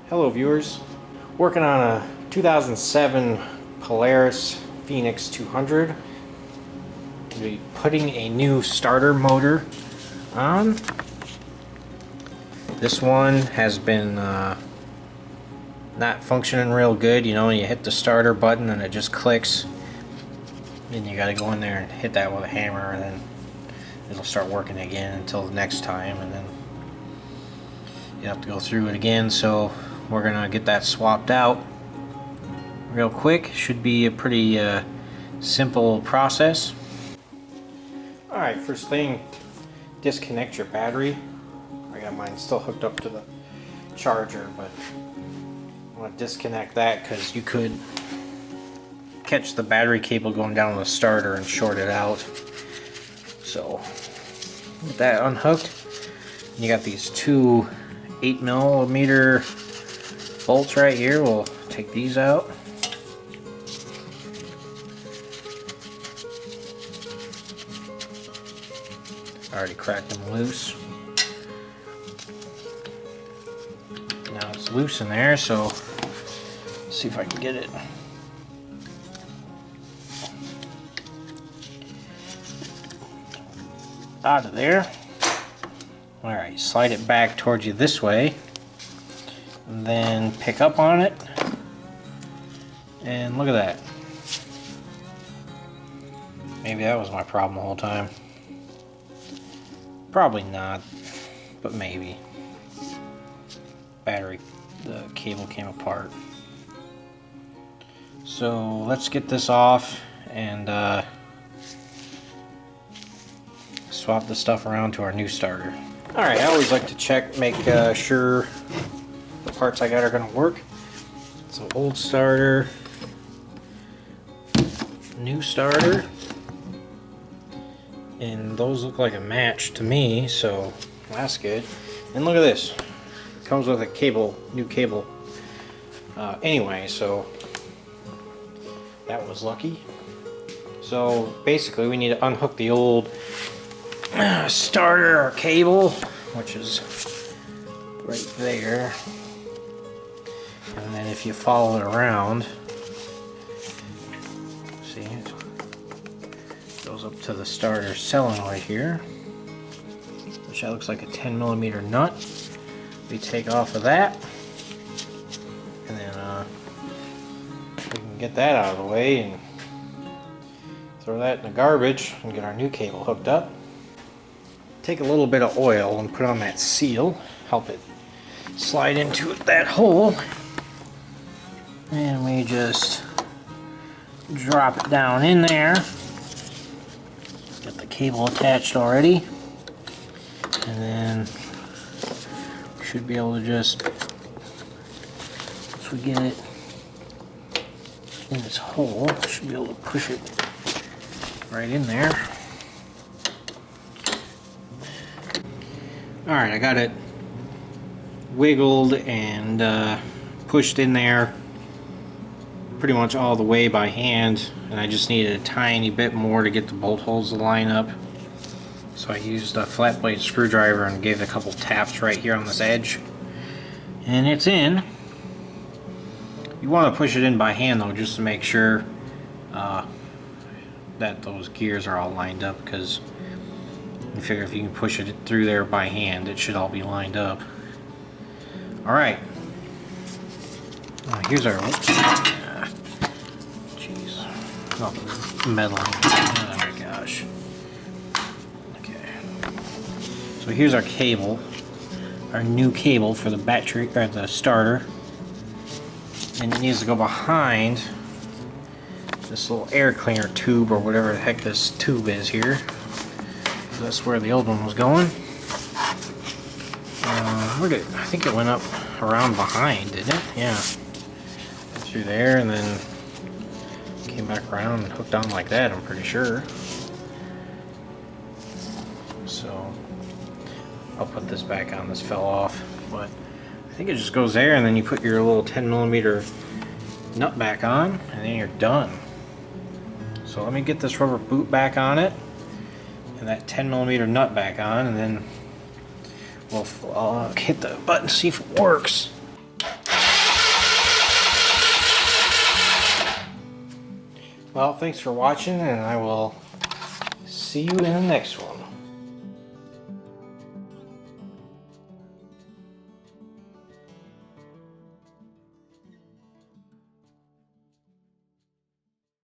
Hello viewers, working on a 2007 Polaris Phoenix 200. We'll be putting a new starter motor on. This one has been not functioning real good. You know, when you hit the starter button and it just clicks, then you got to go in there and hit that with a hammer, and then it'll start working again until the next time, and then you have to go through it again. So we're gonna get that swapped out real quick. Should be a pretty simple process. Alright, first thing, disconnect your battery. I got mine still hooked up to the charger, but I want to disconnect that because you could catch the battery cable going down the starter and short it out. So with that unhooked, you got these two 8mm bolts right here. We'll take these out. Already cracked them loose. Now it's loose in there, so let's see if I can get it. Out of there. Alright, slide it back towards you this way, and then pick up on it, and look at that. Maybe that was my problem the whole time. Probably not, but maybe. The cable came apart. So let's get this off and swap the stuff around to our new starter. Alright, I always like to check, make sure the parts I got are going to work. So old starter, new starter, and those look like a match to me, so that's good. And look at this, it comes with a cable, new cable. Anyway, so that was lucky. So basically we need to unhook the old starter cable, which is right there, and then if you follow it around, see, it goes up to the starter solenoid here, which looks like a 10mm nut. We take off of that, and then we can get that out of the way and throw that in the garbage and get our new cable hooked up. Take a little bit of oil and put on that seal, help it slide into that hole, and we just drop it down in there. Got the cable attached already, and then we should be able to just, once we get it in this hole, should be able to push it right in there. Alright, I got it wiggled and pushed in there pretty much all the way by hand, and I just needed a tiny bit more to get the bolt holes to line up. So I used a flat blade screwdriver and gave it a couple taps right here on this edge, and it's in. You want to push it in by hand though, just to make sure that those gears are all lined up, because you figure if you can push it through there by hand, it should all be lined up. Alright. Here's our... Jeez. Oh, metal. Oh my gosh. Okay. So here's our cable. Our new cable for the battery, or the starter. And it needs to go behind this little air cleaner tube, or whatever the heck this tube is here. That's where the old one was going. I think it went up around behind, didn't it? Yeah. Through there, and then came back around and hooked on like that, I'm pretty sure. So I'll put this back on. This fell off, but I think it just goes there, and then you put your little 10mm nut back on, and then you're done. So let me get this rubber boot back on it, and that 10mm nut back on, and then we'll hit the button, see if it works. Well, thanks for watching, and I will see you in the next one.